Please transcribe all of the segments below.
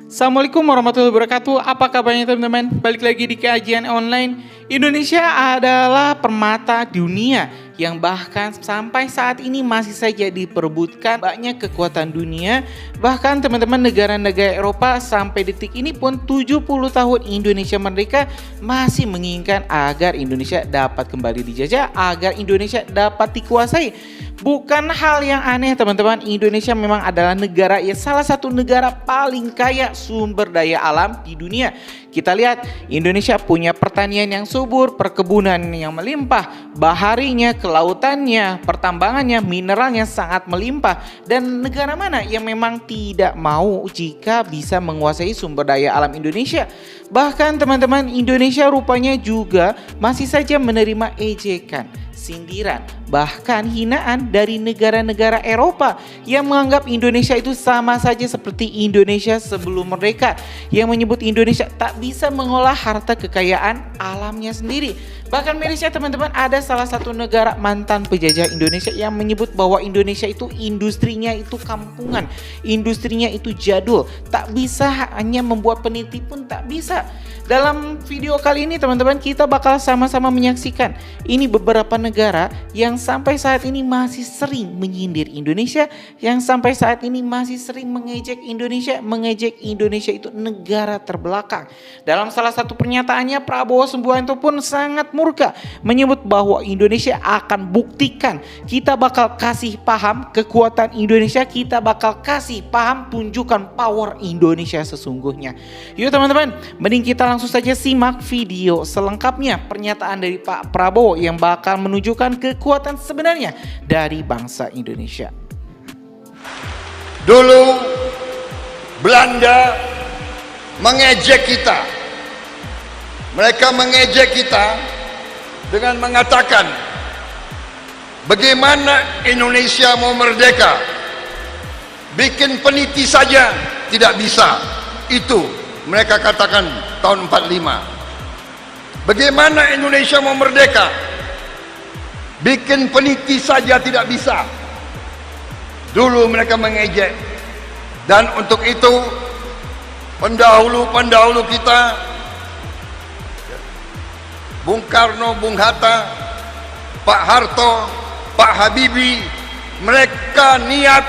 Assalamualaikum warahmatullahi wabarakatuh. Apa kabarnya teman-teman? Balik lagi di kajian online. Indonesia adalah permata dunia yang bahkan sampai saat ini masih saja diperebutkan banyak kekuatan dunia. Bahkan teman-teman, negara-negara Eropa sampai detik ini pun 70 tahun Indonesia merdeka masih menginginkan agar Indonesia dapat kembali dijajah, agar Indonesia dapat dikuasai. Bukan hal yang aneh teman-teman, Indonesia memang adalah negara salah satu negara paling kaya sumber daya alam di dunia. Kita lihat Indonesia punya pertanian yang subur, perkebunan yang melimpah, baharinya, kelautannya, pertambangannya, mineralnya sangat melimpah. Dan negara mana yang memang tidak mau jika bisa menguasai sumber daya alam Indonesia? Bahkan teman-teman, Indonesia rupanya juga masih saja menerima ejekan, sindiran, bahkan hinaan dari negara-negara Eropa yang menganggap Indonesia itu sama saja seperti Indonesia sebelum merdeka, yang menyebut Indonesia tak bisa mengolah harta kekayaan alamnya sendiri. Bahkan mirisnya teman-teman, ada salah satu negara mantan penjajah Indonesia yang menyebut bahwa Indonesia itu industrinya itu kampungan, industrinya itu jadul, tak bisa hanya membuat peneliti pun tak bisa. Dalam video kali ini teman-teman, kita bakal sama-sama menyaksikan ini beberapa negara yang sampai saat ini masih sering menyindir Indonesia, yang sampai saat ini masih sering mengejek Indonesia itu negara terbelakang. Dalam salah satu pernyataannya, Prabowo Subianto pun sangat murka, menyebut bahwa Indonesia akan buktikan, kita bakal kasih paham kekuatan Indonesia, kita bakal kasih paham tunjukkan power Indonesia sesungguhnya. Yuk teman-teman, mending kita langsung saja simak video selengkapnya pernyataan dari Pak Prabowo yang bakal menunjukkan kekuatan sebenarnya dari bangsa Indonesia. Dulu Belanda mengejek kita. Mereka mengejek kita dengan mengatakan, bagaimana Indonesia mau merdeka? Bikin peniti saja tidak bisa. Itu mereka katakan tahun 45. Bagaimana Indonesia mau merdeka? Bikin peniti saja tidak bisa. Dulu mereka mengejek. Dan untuk itu pendahulu-pendahulu kita, Bung Karno, Bung Hatta, Pak Harto, Pak Habibie, mereka niat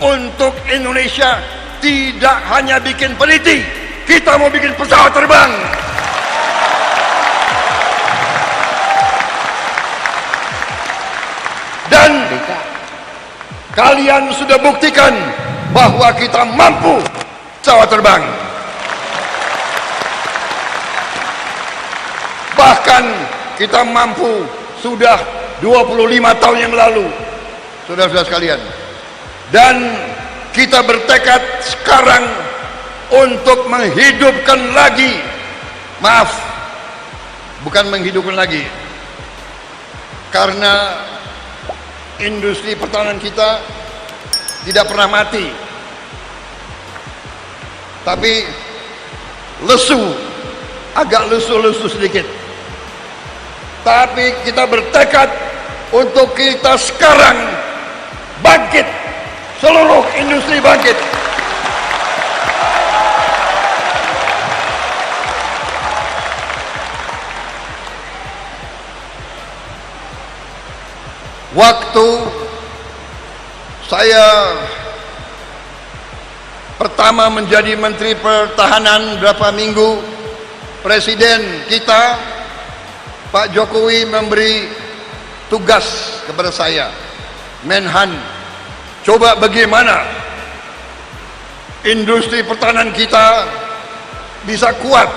untuk Indonesia tidak hanya bikin peniti, kita mau bikin pesawat terbang. Dan kalian sudah buktikan bahwa kita mampu pesawat terbang. Bahkan kita mampu sudah 25 tahun yang lalu, saudara-saudara sekalian. Dan kita bertekad sekarang untuk menghidupkan lagi, maaf, bukan menghidupkan lagi, karena industri pertahanan kita tidak pernah mati, tapi lesu, agak lesu-lesu sedikit. Tapi kita bertekad untuk kita sekarang bangkit, seluruh industri bangkit. Waktu saya pertama menjadi Menteri Pertahanan berapa minggu, Presiden kita Pak Jokowi memberi tugas kepada saya, Menhan, coba bagaimana industri pertahanan kita bisa kuat,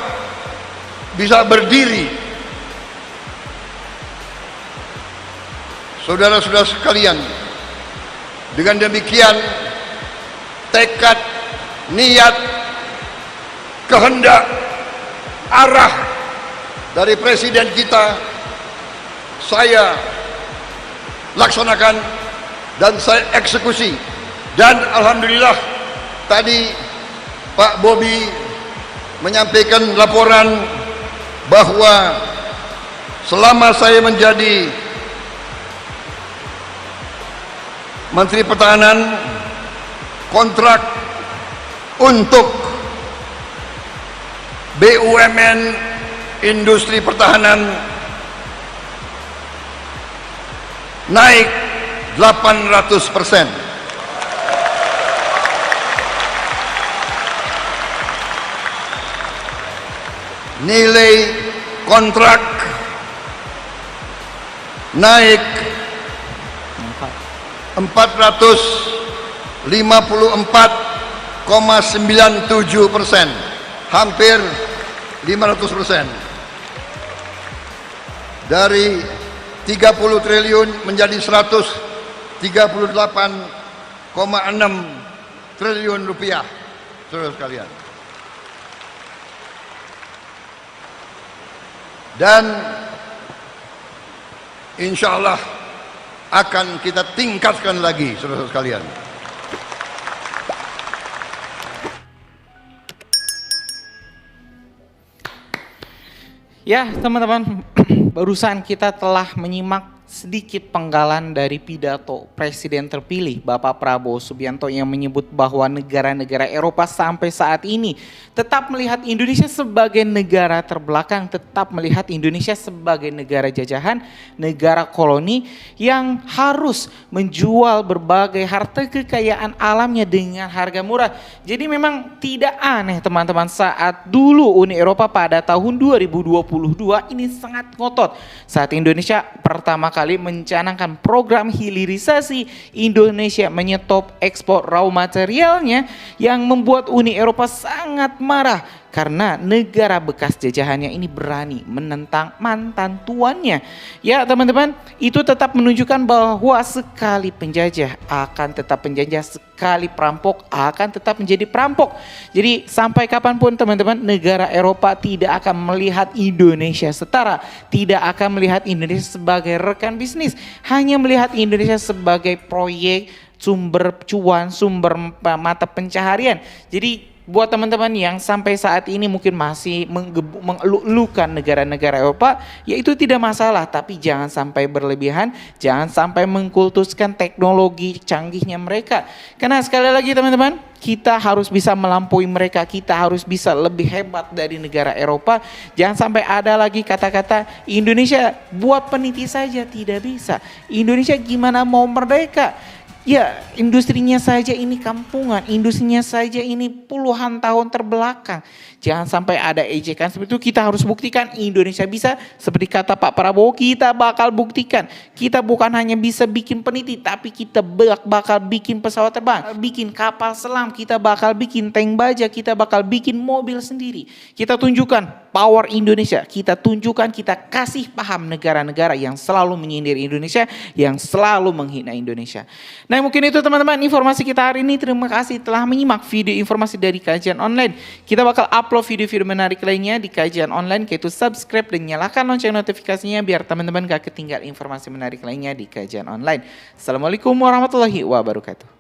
bisa berdiri. Saudara-saudara sekalian, dengan demikian tekad, niat, kehendak, arah dari presiden kita saya laksanakan dan saya eksekusi. Dan alhamdulillah tadi Pak Bobi menyampaikan laporan bahwa selama saya menjadi Menteri Pertahanan, kontrak untuk BUMN industri pertahanan naik 800%. Nilai kontrak naik 454,97%, hampir 500%. Dari 30 triliun menjadi 138,6 triliun rupiah, saudara sekalian. Dan insya Allah akan kita tingkatkan lagi, saudara sekalian. Ya teman-teman, barusan kita telah menyimak sedikit penggalan dari pidato Presiden terpilih Bapak Prabowo Subianto yang menyebut bahwa negara-negara Eropa sampai saat ini tetap melihat Indonesia sebagai negara terbelakang, tetap melihat Indonesia sebagai negara jajahan, negara koloni yang harus menjual berbagai harta kekayaan alamnya dengan harga murah. Jadi memang tidak aneh teman-teman saat dulu Uni Eropa pada tahun 2022 ini sangat ngotot saat Indonesia pertama kali mencanangkan program hilirisasi. Indonesia menyetop ekspor raw materialnya yang membuat Uni Eropa sangat marah karena negara bekas jajahannya ini berani menentang mantan tuannya. Ya teman-teman, itu tetap menunjukkan bahwa sekali penjajah akan tetap penjajah, sekali perampok akan tetap menjadi perampok. Jadi sampai kapanpun teman-teman, negara Eropa tidak akan melihat Indonesia setara, tidak akan melihat Indonesia sebagai rekan bisnis, hanya melihat Indonesia sebagai proyek, sumber cuan, sumber mata pencaharian. Jadi buat teman-teman yang sampai saat ini mungkin masih mengeluhkan negara-negara Eropa, ya itu tidak masalah, tapi jangan sampai berlebihan, jangan sampai mengkultuskan teknologi canggihnya mereka. Karena sekali lagi teman-teman, kita harus bisa melampaui mereka, kita harus bisa lebih hebat dari negara Eropa. Jangan sampai ada lagi kata-kata Indonesia buat peniti saja, tidak bisa. Indonesia gimana mau merdeka? Ya, industrinya saja ini kampungan, industrinya saja ini puluhan tahun terbelakang. Jangan sampai ada ejekan seperti itu. Kita harus buktikan Indonesia bisa. Seperti kata Pak Prabowo, kita bakal buktikan. Kita bukan hanya bisa bikin peniti, tapi kita bakal bikin pesawat terbang, bikin kapal selam, kita bakal bikin tank baja, kita bakal bikin mobil sendiri. Kita tunjukkan power Indonesia, kita tunjukkan, kita kasih paham negara-negara yang selalu menyindir Indonesia, yang selalu menghina Indonesia. Nah mungkin itu teman-teman informasi kita hari ini. Terima kasih telah menyimak video informasi dari Kajian Online. Kita bakal upload video-video menarik lainnya di Kajian Online, yaitu subscribe dan nyalakan lonceng notifikasinya biar teman-teman gak ketinggalan informasi menarik lainnya di Kajian Online. Assalamualaikum warahmatullahi wabarakatuh.